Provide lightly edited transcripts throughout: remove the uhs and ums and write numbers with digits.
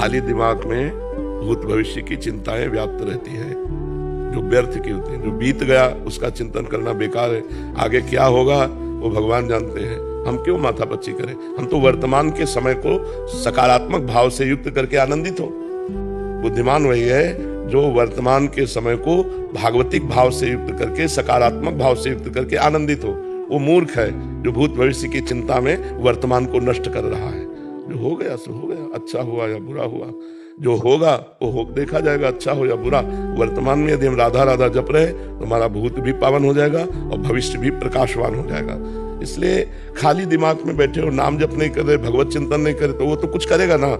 खाली दिमाग में भूत भविष्य की चिंताएं व्याप्त रहती हैं, जो व्यर्थ की होती हैं। जो बीत गया उसका चिंतन करना बेकार है, आगे क्या होगा वो भगवान जानते हैं। हम क्यों माथापच्ची करें? हम तो वर्तमान के समय को सकारात्मक भाव से युक्त करके आनंदित हो। बुद्धिमान वही है जो वर्तमान के समय को भागवतिक भाव से युक्त करके, सकारात्मक भाव से युक्त करके आनंदित हो। वो मूर्ख है जो भूत भविष्य की चिंता में वर्तमान को नष्ट कर रहा है। जो हो गया सो हो गया, अच्छा हुआ या बुरा हुआ, जो होगा वो हो देखा जाएगा, अच्छा हो या बुरा। वर्तमान में यदि हम राधा राधा जप रहे तो हमारा भूत भी पावन हो जाएगा और भविष्य भी प्रकाशवान हो जाएगा। इसलिए खाली दिमाग में बैठे हो, नाम जप नहीं कर रहे, भगवत चिंतन नहीं करे, तो वो तो कुछ करेगा ना,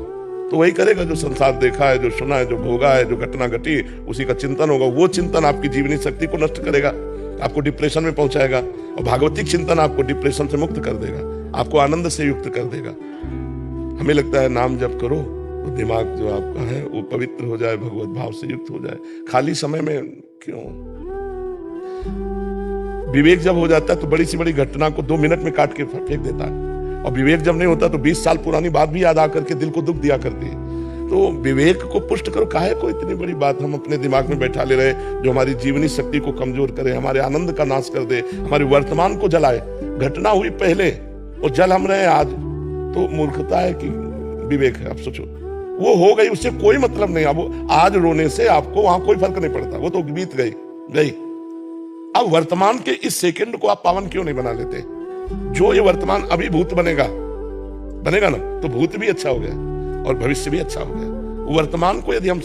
तो वही करेगा जो संसार देखा है, जो सुना है, जो भोगा है, जो घटना घटी, उसी का चिंतन होगा। वो चिंतन आपकी जीवनी शक्ति को नष्ट करेगा, आपको डिप्रेशन में पहुंचाएगा। और भागवतिक चिंतन आपको डिप्रेशन से मुक्त कर देगा, आपको आनंद से युक्त कर देगा। हमें लगता है नाम जप करो तो दिमाग जो आपका है वो पवित्र हो जाए, भगवत भाव से युक्त हो जाए। खाली समय में क्यों? विवेक जब हो जाता है तो बड़ी सी बड़ी घटना को 2 मिनट में काट के फेंक देता है, और विवेक जब नहीं होता तो 20 साल पुरानी बात भी याद आकर के दिल को दुख दिया करती है। तो विवेक को पुष्ट करो। काहे को इतनी बड़ी बात हम अपने दिमाग में बैठा ले रहे जो हमारी जीवनी शक्ति को कमजोर करे, हमारे आनंद का नाश कर दे, हमारे वर्तमान को जलाए। घटना हुई पहले और जल हम रहे आज, तो मूर्खता है कि विवेक है? आप सोचो, वो हो गई, उससे कोई मतलब नहीं। अब आज रोने से आपको वहां कोई फर्क नहीं पड़ता, वो तो बीत गई। अब वर्तमान के इस सेकंड को आप पावन क्यों नहीं बना लेते? जो ये वर्तमान अभी भूत बनेगा ना, तो भूत भी अच्छा हो गया और भविष्य भी अच्छा हो गया। वर्तमान को यदि हम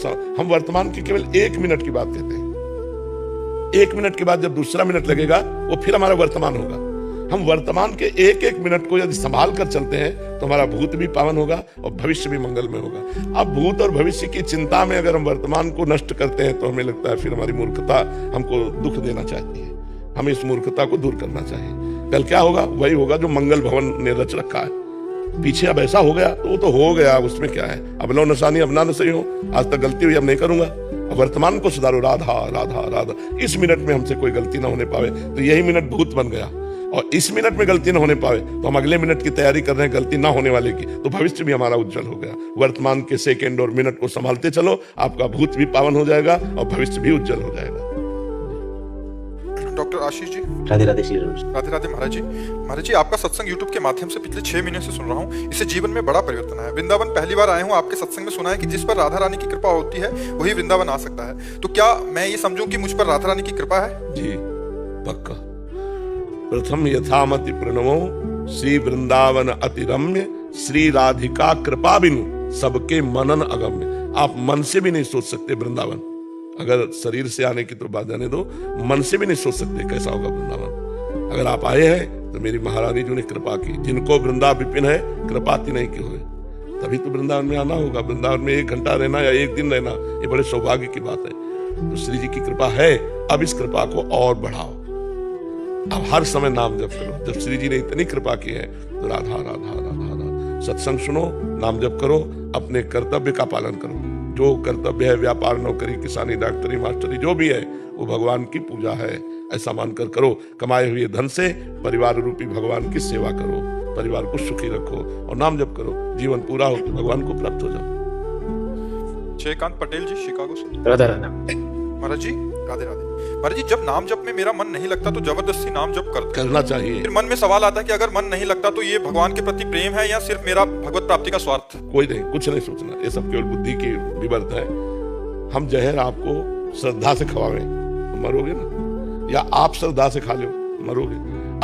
वर्तमान की केवल 1 मिनट की बात कहते हैं, 1 मिनट के बाद जब दूसरा मिनट लगेगा वो फिर हमारा वर्तमान होगा। हम वर्तमान के एक मिनट को यदि संभाल कर चलते हैं तो हमारा भूत भी पावन होगा और भविष्य भी मंगलमय होगा। अब भूत और भविष्य की चिंता में अगर हम वर्तमान को नष्ट करते हैं तो हमें लगता है फिर हमारी मूर्खता हमको दुख देना चाहती है। हमें इस मूर्खता को दूर करना चाहिए। कल क्या होगा? वही होगा जो मंगल भवन ने रच रखा है। पीछे अब ऐसा हो गया तो वो तो हो गया, उसमें क्या है? अब लो नशानी, अब ना सही हो, आज तक गलती हुई, अब नहीं करूंगा। अब वर्तमान को सुधारो, राधा राधा राधा। इस मिनट में हमसे कोई गलती ना होने पावे तो यही मिनट भूत बन गया, और इस मिनट में गलती ना होने पावे तो हम अगले मिनट की तैयारी कर रहे हैं गलती ना होने वाले की, तो भविष्य भी हमारा उज्जवल हो गया। वर्तमान के सेकंड और मिनट को संभालते चलो, आपका भूत भी पावन हो जाएगा और भविष्य भी उज्जवल हो जाएगा। डॉक्टर आशीष जी, राधे राधे श्री राम। राधे राधे महाराज जी। महाराज जी, आपका सत्संग यूट्यूब के माध्यम से पिछले 6 महीने से सुन रहा हूँ। इससे जीवन में बड़ा परिवर्तन आया। वृंदावन पहली बार आया हूँ, आपके सत्संग में सुना है कि जिस पर राधा रानी की कृपा होती है वही वृंदावन आ सकता है। तो क्या मैं ये समझूं कि मुझ पर राधा रानी की कृपा है? जी पक्का। प्रथम यथामति प्रणवो श्री वृंदावन अति रम्य, श्री राधिका कृपा बिनु सबके मनन अगम्य। आप मन से भी नहीं सोच सकते वृंदावन, अगर शरीर से आने की तो बात जाने दो, मन से भी नहीं सोच सकते कैसा होगा वृंदावन। अगर आप आए हैं तो मेरी महारानी जी ने कृपा की। जिनको वृंदा विपिन है कृपाति नहीं की हुए, तभी तो वृंदावन में आना होगा। वृंदावन में 1 घंटा रहना या 1 दिन रहना ये बड़े सौभाग्य की बात है। तो श्री जी की कृपा है, अब इस कृपा को और बढ़ाओ। अब हर समय नाम जप करो। जब श्री जी ने इतनी कृपा की है तो राधा राधा राधा राधा। सत्संग सुनो, नाम जप करो, अपने कर्तव्य का पालन करो। जो कर्तव्य है, व्यापार, नौकरी, किसानी, डॉक्टरी, मास्टरी, जो भी है वो भगवान की पूजा है, ऐसा मानकर करो। कमाए हुए धन से परिवार रूपी भगवान की सेवा करो, परिवार को सुखी रखो और नाम जप करो। जीवन पूरा हो तो भगवान को प्राप्त हो जाओ। जयकांत पटेल जी, शिकागो से। राधा राधा। महाराज जी, राधे राधे। महाराज जी, जब नाम जप में मेरा मन नहीं लगता तो जबरदस्ती नाम जप करना चाहिए। फिर मन में सवाल आता है कि अगर मन नहीं लगता तो ये भगवान के प्रति प्रेम है या सिर्फ मेरा भगवत प्राप्ति का स्वार्थ? कोई नहीं, कुछ नहीं सोचना, ये सब केवल बुद्धि की विवर्त है। हम जहर आपको श्रद्धा से खवावे तो मरोगे ना, या आप श्रद्धा से खा लो मरोगे,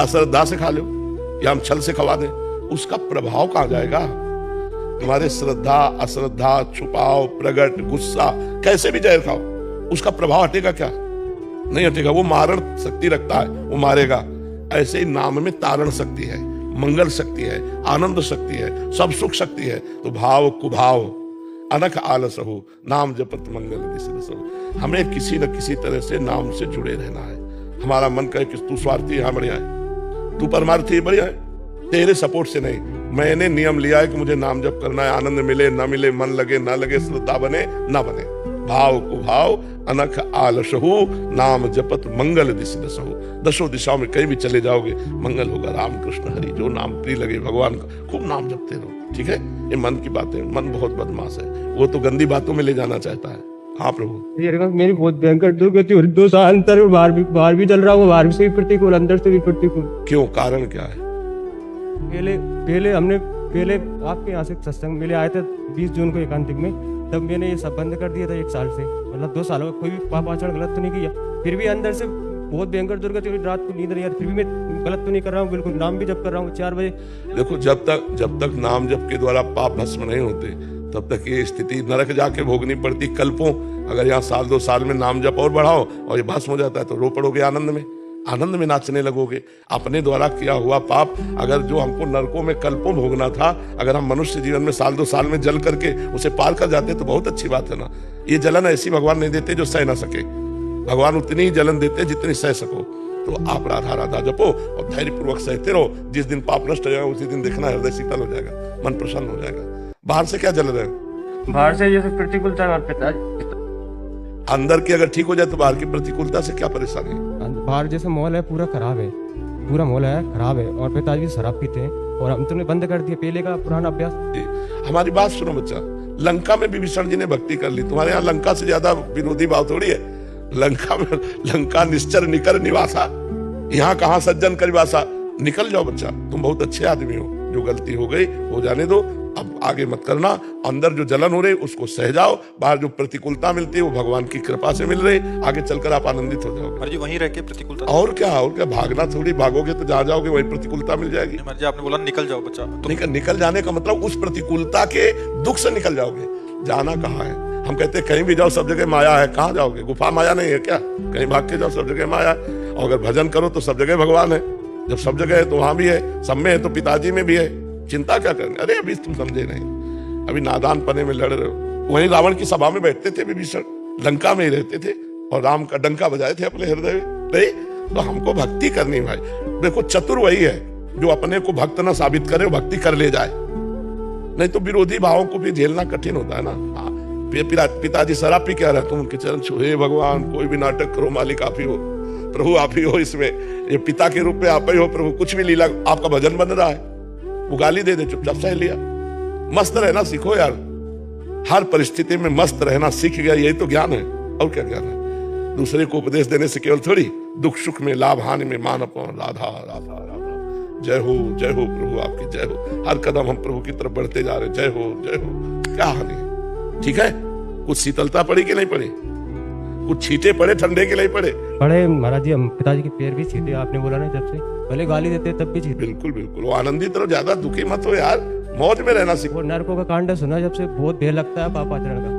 अश्रद्धा से खा लो या हम छल से खवा दें, उसका प्रभाव कहां जाएगा? हमारे श्रद्धा, अश्रद्धा, छुपाव, प्रगट, गुस्सा, कैसे भी जहर खाओ, उसका प्रभाव हटेगा क्या? नहीं हटेगा। वो मारण शक्ति रखता है, वो मारेगा। ऐसे ही नाम में तारण शक्ति है, मंगल शक्ति है, आनंद शक्ति है, सब सुख शक्ति है। तो भाव कुभाव अनख आलस हो, नाम जपत मंगल दिसरस हो। हमें किसी न किसी तरह से नाम से जुड़े रहना है। हमारा मन कहे कि तू स्वार्थी है, बढ़िया है, तू परमार्थी बढ़िया है, तेरे सपोर्ट से नहीं। मैंने नियम लिया है कि मुझे नाम जप करना है, आनंद मिले ना मिले, मन लगे ना लगे, श्रद्धा बने ना बने, भाव कुभाव अनख आलसहु, नाम जपत मंगल दिसरसहु। दसों दिशाओं में कहीं भी चले जाओगे मंगल होगा। राम कृष्ण हरि, जो नाम प्रिय लगे भगवान का खूब नाम जपते रहो, ठीक है। ये मन की बात है। मन बहुत बदमाश है, वो तो गंदी बातों में ले जाना चाहता है। हाँ प्रभु, ये रकम मेरी बहुत भयंकर दुर्गति हो रही, 2 साल अंतर बाहर भी चल रहा हूँ, बाहर से भी प्रतिकूल, अंदर से भी प्रतिकूल। क्यों, कारण क्या है? पहले आपके यहाँ से सत्संग मिले आए थे 20 जून को एकांतिक में, तब मैंने ये सब बंद कर दिया था 1 साल से, मतलब 2 सालों में कोई भी पाप आचरण गलत तो नहीं किया। फिर भी अंदर से बहुत भयंकर दुर्गति हुई, रात को नींद नहीं आती, फिर भी मैं गलत तो नहीं कर रहा हूँ, बिल्कुल नाम भी जप कर रहा हूँ 4 बजे। देखो, जब तक नाम जप के द्वारा पाप भस्म नहीं होते, तब तक ये स्थिति नरक जाके भोगनी पड़ती कल्पों। अगर यहाँ 1-2 साल में नाम जप और बढ़ाओ और ये भस्म हो जाता है तो रो पड़ोगे आनंद में नाचने लगोगे। अपने द्वारा किया हुआ पाप, अगर जो हमको नरकों में कल्पों भोगना था, अगर हम मनुष्य जीवन में 1-2 साल में जल करके उसे पार कर जाते तो बहुत अच्छी बात है ना। ये जलन ऐसी भगवान नहीं देते जो सह ना सके, भगवान उतनी ही जलन देते जितनी सह सको। तो आप राधा राधा जपो और धैर्य पूर्वक सहते रहो। जिस दिन पाप नष्ट हो जाएगा उसी दिन देखना हृदय शीतल हो जाएगा, मन प्रसन्न हो जाएगा। बाहर से क्या जल रहे हो? बाहर से जैसे प्रतिकूलता और पिताजी, अंदर की अगर ठीक हो जाए तो बाहर की प्रतिकूलता से क्या परेशानी है? बाहर जैसे माहौल है पूरा खराब है, पूरा माहौल है खराब है, और पिताजी भी शराब पीते हैं और हम तुमने बंद कर दिया पहले का पुराना अभ्यास। हमारी बात सुनो बच्चा, लंका में विभीषण जी ने भक्ति कर ली, तुम्हारे यहाँ लंका से ज्यादा विरोधी भाव थोड़ी है। लंका निश्चर निकर निवासा, यहाँ कहाँ सज्जन कर निवासा। निकल जाओ बच्चा, तुम बहुत अच्छे आदमी हो, जो गलती हो गई हो जाने दो, अब आगे मत करना। अंदर जो जलन हो रही उसको सह जाओ, बाहर जो प्रतिकूलता मिलती है वो भगवान की कृपा से मिल रही, आगे चलकर आप आनंदित हो जाओगे। महाराज जी वहीं रह के प्रतिकूलता, और क्या भागना थोड़ी, भागोगे तो जहाँ जाओगे वही प्रतिकूलता मिल जाएगी। महाराज जी आपने बोला निकल जाओ बच्चा, तो निकल जाने का मतलब उस प्रतिकूलता के दुख से निकल जाओगे। जाना कहाँ है? हम कहते हैं कहीं भी जाओ सब जगह माया है, कहाँ जाओगे? गुफा माया नहीं है क्या? कहीं भाग के जाओ, सब जगह माया है। और अगर भजन करो तो सब जगह भगवान है, जब सब जगह है तो वहां भी है, सब में है तो पिताजी में भी है। चिंता क्या करनी? अरे अभी तुम समझे नहीं, अभी नादान पने में लड़ रहे हो। वहीं रावण की सभा में बैठते थे विभीषण, लंका में ही रहते थे और राम का डंका बजाए थे अपने हृदय में। नहीं तो हमको भक्ति करनी भाई। देखो, चतुर वही है जो अपने को भक्त न साबित करे, भक्ति कर ले जाए। नहीं तो विरोधी भावों को भी झेलना कठिन होता है ना। पिताजी शराब पी क्या रहा, तुम उनके चरण छू, हे भगवान कोई भी नाटक करो, मालिक आप ही हो, प्रभु आप ही हो, इसमें ये पिता के रूप में आप ही हो प्रभु। कुछ भी लीला, आपका भजन बन रहा है, वो गाली दे दे, चुपचाप सह लिया। मस्त रहना सीखो यार, हर परिस्थिति में मस्त रहना सीख गया, यही तो ज्ञान है। और क्या ज्ञान है? दूसरे को उपदेश देने से केवल थोड़ी, दुख सुख में, लाभ हानि में मान अपमान। राधा राधा राधा, जय हो प्रभु आपकी जय हो। हर कदम हम प्रभु की तरफ बढ़ते जा रहे, जय हो। क्या हानि है? ठीक है, कुछ शीतलता पड़ी कि नहीं पड़ी? कुछ छींटे पड़े ठंडे के नहीं पड़े? पड़े महाराज जी, हम पिताजी के पैर भी छीते, आपने बोला ना, जब से पहले गाली देते तब भी छीते। बिल्कुल वो आनंदित रहो, ज्यादा दुखी मत हो यार, मौज में रहना सीखो। वो नरकों का कांड सुना जब से, बहुत भय लगता है पाप आचरण का।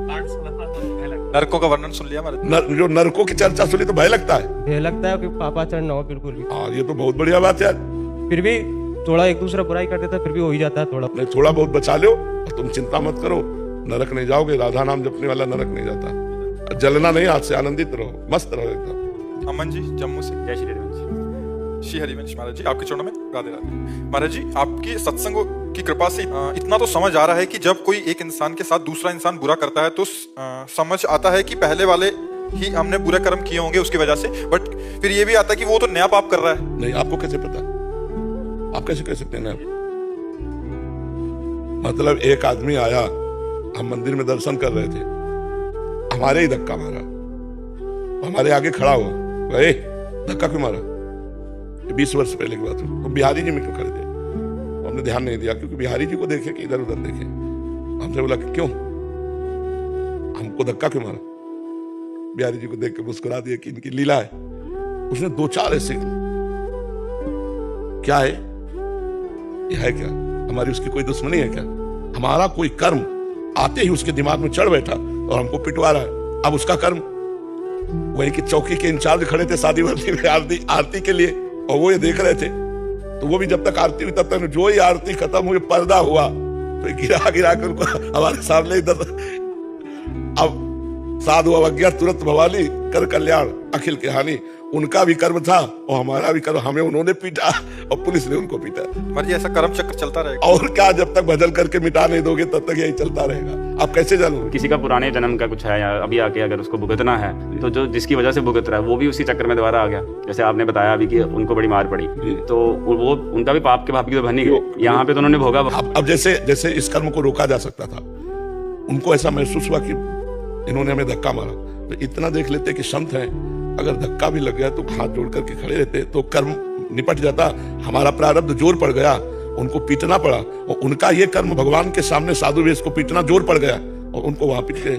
नरकों का वर्णन सुन लिया महाराज। जो नरकों की चर्चा सुनी तो भय लगता है, भय लगता है कि पाप आचरण ना हो बिल्कुल भी। हाँ ये तो बहुत बढ़िया बात है यार। फिर भी थोड़ा एक दूसरा बुराई कर देता, फिर भी हो ही जाता है थोड़ा। नहीं, थोड़ा बहुत बचा लो, तुम चिंता मत करो, नरक नहीं जाओगे। राधा नाम जपने वाला नरक नहीं जाता। जलना नहीं, हाथ से आनंदित रहो, मस्त रहो एकदम। अमन जी जम्मू से, जय श्री हरिवंश। श्री हरिवंश महाराज जी, आपके चरणों में राधे राधे। महाराज जी आपकी सत्संग की कृपा से इतना तो समझ आ रहा है कि जब कोई एक इंसान के साथ दूसरा इंसान बुरा करता है तो समझ आता है कि पहले वाले ही हमने बुरे कर्म किए होंगे उसकी वजह से, बट फिर ये भी आता है कि वो तो नया पाप कर रहा है। नहीं, आपको कैसे पता? आप कैसे कह सकते हैं? मतलब एक आदमी आया, हम मंदिर में दर्शन कर रहे थे, हमारे ही धक्का मारा, हमारे आगे खड़ा हुआ, गए धक्का क्यों मारा? 20 वर्ष पहले की बात है। तो बिहारी जी में क्यों खड़े थे? हमने ध्यान नहीं दिया, क्योंकि बिहारी जी को देखे कि इधर उधर देखे। हमसे बोला कि क्यों हमको धक्का क्यों मारा? बिहारी जी को देख के मुस्कुरा दिया कि इनकी लीला है। उसने 2-4 ऐसे, क्या है ये, है क्या हमारी उसकी कोई दुश्मनी है क्या? हमारा कोई कर्म आते ही उसके दिमाग में चढ़ बैठा और हमको पिटवा रहा है। अब उसका कर्म, वही की चौकी के इंचार्ज खड़े थे शादी वर्दी में आरती के लिए, और वो ये देख रहे थे। तो वो भी जब तक आरती हुई तब तक, जो ही आरती खत्म हुई, पर्दा हुआ तो गिरा कर उनको हमारे सामने इधर। अब साधु अवज्ञा तुरंत भवाली कर कल्याण अखिल के हानि। उनका भी कर्म था और हमारा भी कर्म, हमें उन्होंने पीटा और पुलिस ने उनको पीटा। मर्जी ऐसा कर्म चक्र चलता रहेगा। और क्या, जब तक बदल करके मिटा नहीं दोगे तब तक यही चलता रहेगा। आप कैसे जानोगे? किसी का पुराने जन्म का कुछ है या अभी आके अगर उसको भुगतना है, तो जो जिसकी वजह से भुगत रहा है वो भी उसी चक्कर में दोबारा आ गया। जैसे आपने बताया अभी कि उनको बड़ी मार पड़ी, तो वो उनका भी पाप के भाप की तो बनी गई, यहाँ पे तो उन्होंने भोगा। अब जैसे इस कर्म को रोका जा सकता था, उनको ऐसा महसूस हुआ कि इन्होंने हमें धक्का मारा, तो इतना देख लेते कि संत हैं, अगर धक्का भी लग गया तो हाथ जोड़ करके खड़े रहते तो कर्म निपट जाता। हमारा प्रारब्ध जोर पड़ गया, उनको पीटना पड़ा, और उनका ये कर्म भगवान के सामने साधु वेश को पीटना जोर पड़ गया और उनको वहां पीट गए।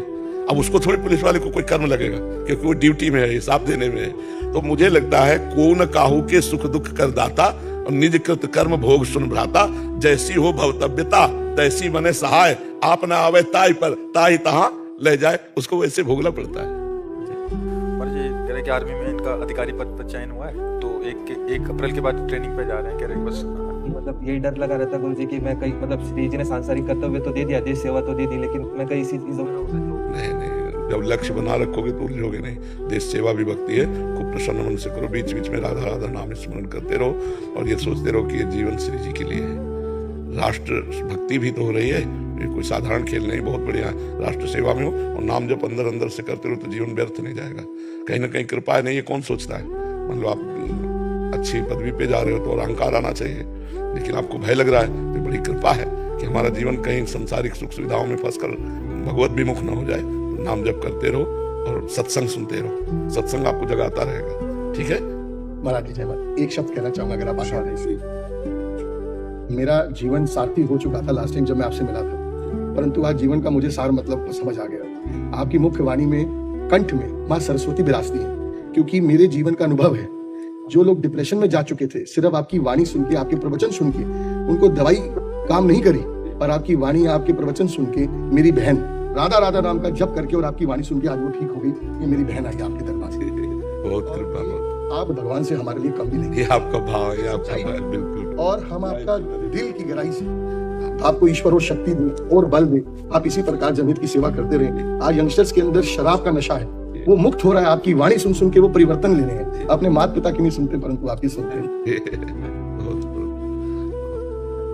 अब उसको थोड़ी पुलिस वाले को कोई कर्म लगेगा, क्योंकि वो ड्यूटी में है, हिसाब देने में है। तो मुझे लगता है को न काहू के सुख दुख कर दाता, और निज कृत कर्म भोग सुन भ्राता, जैसी हो भवतव्यता तैसी बने सहाय, आप न आवे ताई पर ताई तहां ले जाए, उसको वैसे भोगना पड़ता है। मर्जी कह रहे कि आर्मी में इनका अधिकारी पद पर चयन हुआ है, तो 1 अप्रैल के बाद ट्रेनिंग पे जा रहे हैं। कह रहे बस मतलब यही डर लगा रहता गुरु जी कि मैं कहीं, मतलब श्री जी ने सांसारिक कर्तव्य तो दे दिया, देश सेवा तो दे दी, लेकिन मैं कहीं इसी चीजों में नहीं, जब लक्ष्य बना रखोगे तो उलझोगे नहीं। देश सेवा भी भक्ति है, खूब प्रसन्न मन से करो, बीच बीच में राधा राधा नाम स्मरण करते रहो, और ये सोचते रहो कि ये जीवन श्री जी के लिए है। राष्ट्र भक्ति भी तो हो रही है, ये कोई साधारण खेल नहीं, बहुत बढ़िया है। राष्ट्र सेवा में हो और नाम जब अंदर अंदर से करते रहो तो जीवन व्यर्थ नहीं जाएगा। कहीं ना कहीं कृपा है, नहीं ये कौन सोचता है। मान लो आप अच्छी पदवी पे जा रहे हो तो अहंकार आना चाहिए, लेकिन आपको भय लग रहा है तो बड़ी कृपा है कि हमारा जीवन कहीं संसारिक सुख सुविधाओं में फंसकर भगवत विमुख न हो जाए। तो नाम जप करते रहो और सत्संग सुनते रहो, सत्संग आपको जगाता रहेगा। ठीक है महाराज जी, जय माता। एक शब्द कहना चाहूंगा अगर आप आज्ञा दें। मेरा जीवन सार्थी हो चुका था लास्ट टाइम जब मैं आपसे मिला था, परंतु आज जीवन का मुझे सार मतलब तो समझ आ गया। आपकी मुख्य वाणी में, कंठ में माँ सरस्वती विराजती है, क्योंकि मेरे जीवन का अनुभव है। जो लोग डिप्रेशन में जा चुके थे, सिर्फ आपकी वाणी सुन के, आपके प्रवचन सुन के, उनको दवाई काम नहीं करी, पर आपकी वाणी, आपके प्रवचन सुन के मेरी बहन राधा राधा नाम का जप करके और आपकी वाणी सुन के आज वो ठीक हो गई। ये मेरी बहन आई आपके दरबार से। बहुत कृपा, आप भगवान से हमारे लिए कम भी नहीं। ये आपका भाव है, आपका भाव, बिल्कुल। और हम आपका दिल की गहराई से आपको ईश्वर और शक्ति दे और बल दे, आप इसी प्रकार जनहित की सेवा करते रहेंगे। आज यंगस्टर्स के अंदर शराब का नशा है, वो मुक्त हो रहा है। आपकी वाणी सुन सुन के वो परिवर्तन ले रहे हैं। अपने माता पिता की नहीं सुनते, परंतु आपकी सुनते हैं।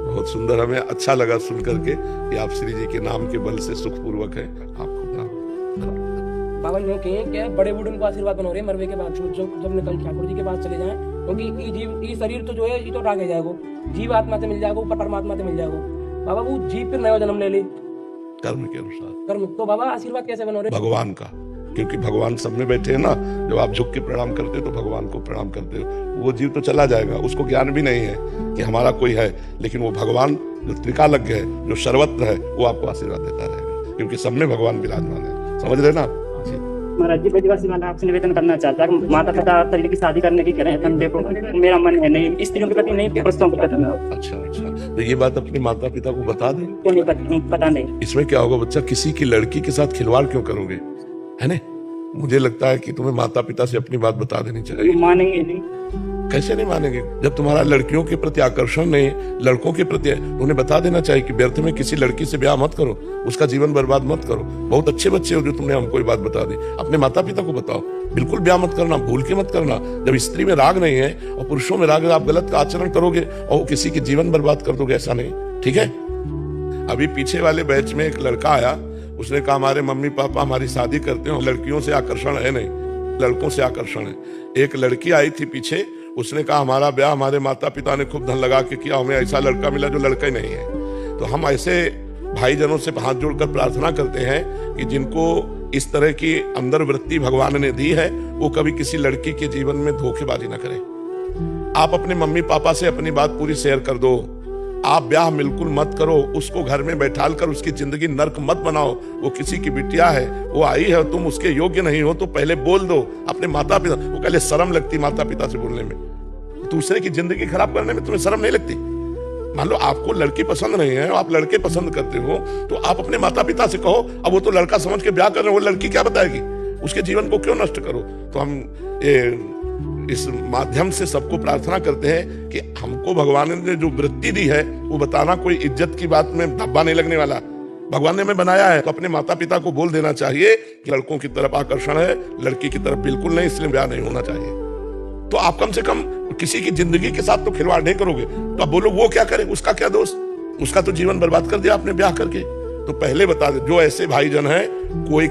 बहुत सुंदर, हमें अच्छा लगा सुन करके कि आप श्री जी के नाम के बल से सुखपूर्वक है। आपको बाबा यूँ कहें कि बड़े बूढ़े को आशीर्वाद बनो रहे मरवे के बाद, जब निकल ठाकुर जी के पास चले जाएं, क्योंकि ये शरीर तो जो है ये तो रागे जाएगा, जीव आत्मा से मिल जाएगा, ऊपर परमात्मा से मिल जाएगा। बाबा वो जीव फिर नया जन्म ले ले कर्म के अनुसार। कर्म तो बाबा आशीर्वाद कैसे बनो रहे? भगवान का, क्योंकि भगवान सब में बैठे हैं ना। जब आप झुक के प्रणाम करते हो तो भगवान को प्रणाम करते हो। वो जीव तो चला जाएगा, उसको ज्ञान भी नहीं है कि हमारा कोई है, लेकिन वो भगवान जो त्रिकालज्ञ है, जो सर्वत्र है, वो आपको आशीर्वाद देता रहेगा, क्योंकि सब में भगवान विराजमान है। समझ रहे ना? महाराज जी, पहली बार आपसे निवेदन करना चाहता है, माता पिता तरीके की शादी करने की कह रहे हैं, देखो मेरा मन है नहीं, स्त्रियों के प्रति नहीं, पुरुषों के प्रति। अच्छा, तो ये बात अपने माता पिता को बता दें। क्यों नहीं पता नहीं। इसमें क्या होगा बच्चा, किसी की लड़की के साथ खिलवाड़ क्यों करोगे, है ना? मुझे लगता है कि तुम्हें माता पिता से अपनी बात बता देनी चाहिए। मानेंगे नहीं। कैसे नहीं मानेंगे? जब तुम्हारा लड़कियों के प्रति आकर्षण नहीं, लड़कों के प्रति, उन्हें बता देना चाहिए कि व्यर्थ में किसी लड़की से ब्याह मत करो, उसका जीवन बर्बाद मत करो। बहुत अच्छे बच्चे हो जो तुमने हमको ये बात बता दी। अपने माता पिता को बताओ, बिल्कुल ब्याह मत करना, भूल के मत करना। जब स्त्री में राग नहीं है और पुरुषों में राग है, आप गलत का आचरण करोगे और किसी के जीवन बर्बाद कर दोगे, ऐसा नहीं। ठीक है? अभी पीछे वाले बैच में एक लड़का आया, उसने कहा हमारे मम्मी पापा हमारी शादी करते हैं, लड़कियों से आकर्षण है नहीं, लड़कों से आकर्षण है। एक लड़की आई थी पीछे, उसने कहा हमारा ब्याह हमारे माता पिता ने खूब धन लगा के किया, हमें ऐसा लड़का मिला जो लड़का ही नहीं है। तो हम ऐसे भाईजनों से हाथ जोड़कर प्रार्थना करते हैं कि जिनको इस तरह की अंदर वृत्ति भगवान ने दी है, वो कभी किसी लड़की के जीवन में धोखेबाजी न करें। आप अपने मम्मी पापा से अपनी बात पूरी शेयर कर दो। आप ब्याह बिल्कुल मत करो, उसको घर में बैठाल कर उसकी जिंदगी नर्क मत बनाओ। वो किसी की बिटिया है, वो आई है, तुम उसके योग्य नहीं हो तो पहले बोल दो अपने माता पिता वो। पहले शर्म लगती माता पिता से बोलने में, दूसरे की जिंदगी खराब करने में तुम्हें शर्म नहीं लगती? मान लो आपको लड़की पसंद नहीं है, आप लड़के पसंद करते हो, तो आप अपने माता पिता से कहो। अब वो तो लड़का समझ के ब्याह कर रहे हो, वो लड़की क्या बताएगी? उसके जीवन को क्यों नष्ट करो? तो हम इस माध्यम से सबको प्रार्थना करते हैं कि हमको भगवान ने जो वृत्ति दी है वो बताना कोई इज्जत की बात में धब्बा नहीं लगने वाला। भगवान ने हमें बनाया है तो अपने माता पिता को बोल देना चाहिए कि लड़कों की तरफ आकर्षण है, लड़की की तरफ बिल्कुल नहीं, इसलिए ब्याह नहीं होना चाहिए। तो आप कम से कम किसी की जिंदगी के साथ तो खिलवाड़ नहीं करोगे। तो अब बोलो वो क्या करे, उसका क्या दोष, उसका तो जीवन बर्बाद कर दिया आपने ब्याह करके। तो पहले बता दे, जो ऐसे भाईजन हैं कोई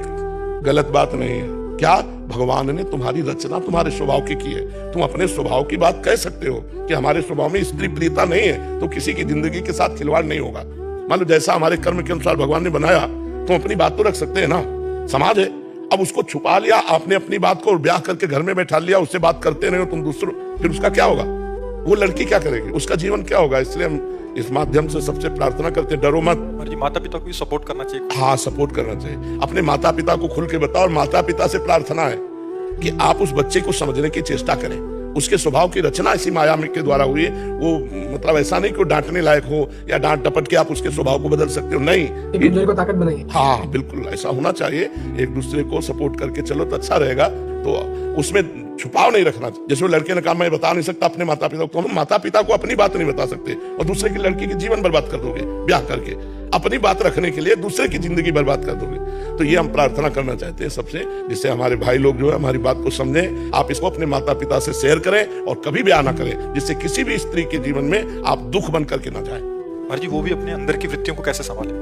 गलत बात नहीं है। क्या भगवान ने तुम्हारी रचना तुम्हारे स्वभाव की है, तुम अपने स्वभाव की बात कह सकते हो कि हमारे स्वभाव में स्त्री प्रियता नहीं है, तो किसी की जिंदगी के साथ खिलवाड़ नहीं होगा। मान लो जैसा हमारे कर्म के अनुसार भगवान ने बनाया, तुम अपनी बात तो रख सकते हैं ना, समाज है। अब उसको छुपा लिया आपने अपनी बात को, ब्याह करके घर में बैठा लिया, उससे बात करते नहीं हो तुम दूसरों, फिर उसका क्या होगा, वो लड़की क्या करेगी, उसका जीवन क्या होगा। इसलिए हम इस माध्यम से सबसे प्रार्थना करते हैं, डरो मत। जी, माता पिता को भी सपोर्ट करना चाहिए। हाँ, सपोर्ट करना चाहिए। अपने माता पिता को खुल के बताओ, और माता पिता से प्रार्थना है कि आप उस बच्चे को समझने की चेष्टा करें। उसके स्वभाव की रचना इसी माया के द्वारा हुई है। वो मतलब ऐसा नहीं कि वो डांटने लायक हो या डांट डपट के आप उसके स्वभाव को बदल सकते हो, नहीं, एक दूसरे को ताकत बनाइए। हाँ बिल्कुल ऐसा होना चाहिए। एक दूसरे को सपोर्ट करके चलो तो अच्छा रहेगा। तो उसमें छुपाव नहीं रखना। जैसे वो लड़के ने कहा मैं बता नहीं सकता अपने माता पिता को, तो हम माता पिता को अपनी बात नहीं बता सकते और दूसरे की लड़की की जीवन बर्बाद कर दोगे ब्याह करके। अपनी बात रखने के लिए दूसरे की जिंदगी बर्बाद कर दोगे। तो ये हम प्रार्थना करना चाहते हैं सबसे, जिससे हमारे भाई लोग जो है हमारी बात को समझें। आप इसको अपने माता पिता से शेयर करें और कभी ब्याह ना करें, जिससे किसी भी स्त्री के जीवन में आप दुख बन करके ना जाए। महाराज जी, वो भी अपने अंदर की वृत्तियों को कैसे संभाले?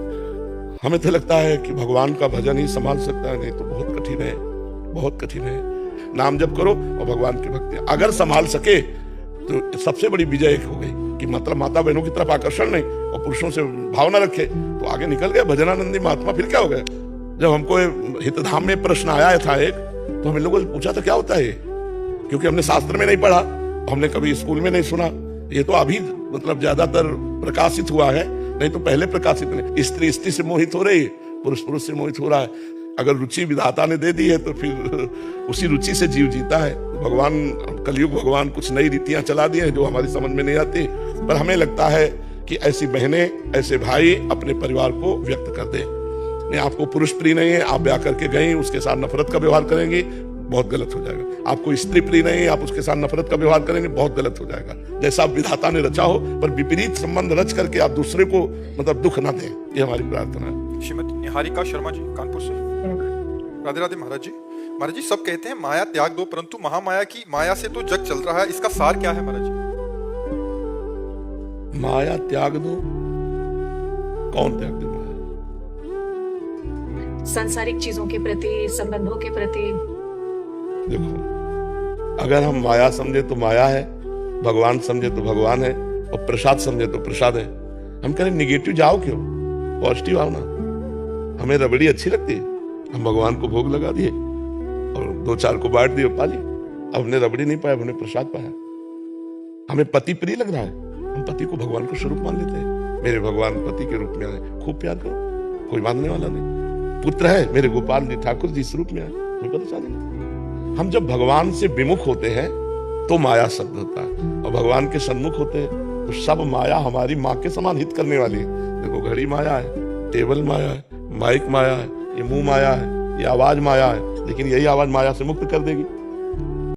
हमें तो लगता है कि भगवान का भजन ही संभाल सकता है, नहीं तो बहुत कठिन है, बहुत कठिन है। नाम जप करो और भगवान की भक्ति, अगर संभाल सके तो सबसे बड़ी विजय एक हो गई कि मतलब माता बहनों की तरफ आकर्षण नहीं और पुरुषों से भाव न रखे तो आगे निकल गया भजनानंदी महात्मा। फिर क्या हो गया, जब हमको हितधाम में प्रश्न आया था एक, तो हम इन लोगों से पूछा था क्या होता है, क्योंकि हमने शास्त्र में नहीं पढ़ा, हमने कभी स्कूल में नहीं सुना। ये तो अभी मतलब ज्यादातर प्रकाशित हुआ है, नहीं तो पहले प्रकाशित नहीं। स्त्री स्त्री से मोहित हो रही है, पुरुष पुरुष से मोहित हो रहा है। अगर रुचि विधाता ने दे दी है तो फिर उसी रुचि से जीव जीता है। भगवान कलयुग भगवान कुछ नई रीतियां चला दी हैं जो हमारी समझ में नहीं आती, पर हमें लगता है कि ऐसी बहनें ऐसे भाई अपने परिवार को व्यक्त कर दें। नहीं, आपको पुरुष प्रिय नहीं है, आप ब्याह करके गई, उसके साथ नफरत का व्यवहार करेंगी, बहुत गलत हो जाएगा। आपको स्त्री प्रिय नहीं है, आप उसके साथ नफरत का व्यवहार करेंगे, बहुत गलत हो जाएगा। जैसा विधाता ने रचा हो, पर विपरीत संबंध रच करके आप दूसरे को मतलब दुख ना दें, ये हमारी प्रार्थना है। श्रीमती निहारिका शर्मा जी, कानपुर से। राधे राधे महाराज जी। महाराज जी, सब कहते हैं माया त्याग दो, परंतु महामाया की माया से तो जग चल रहा है, इसका सार क्या है महाराज जी? माया त्याग दो, कौन त्याग दे माया? सांसारिक चीजों के प्रति, संबंधों के प्रति। देखो, अगर हम माया समझे तो माया है, भगवान समझे तो भगवान है, और प्रसाद समझे तो प्रसाद है। हम कह रहे निगेटिव जाओ क्यों, पॉजिटिव आओ ना। हमें रबड़ी अच्छी लगती है, हम भगवान को भोग लगा दिए और 2-4 को बांट दिए, पा ली। अब हमने रबड़ी नहीं पाया, हमने प्रसाद पाया। हमें पति प्रिय लग रहा है, हम पति को भगवान का स्वरूप मान लेते हैं। मेरे भगवान पति के रूप में आए, खूब प्यार करो, कोई मानने वाला नहीं। पुत्र है मेरे गोपाल जी ठाकुर जी इस रूप में आए, कोई परेशानी नहीं। हम जब भगवान से विमुख होते हैं तो माया शब्द होता है, और भगवान के सन्मुख होते हैं तो सब माया हमारी माँ के समान हित करने वाली है। देखो, घड़ी माया है, टेबल माया है, माइक माया है, ये मुंह माया है, ये आवाज माया है, लेकिन यही आवाज माया से मुक्त कर देगी।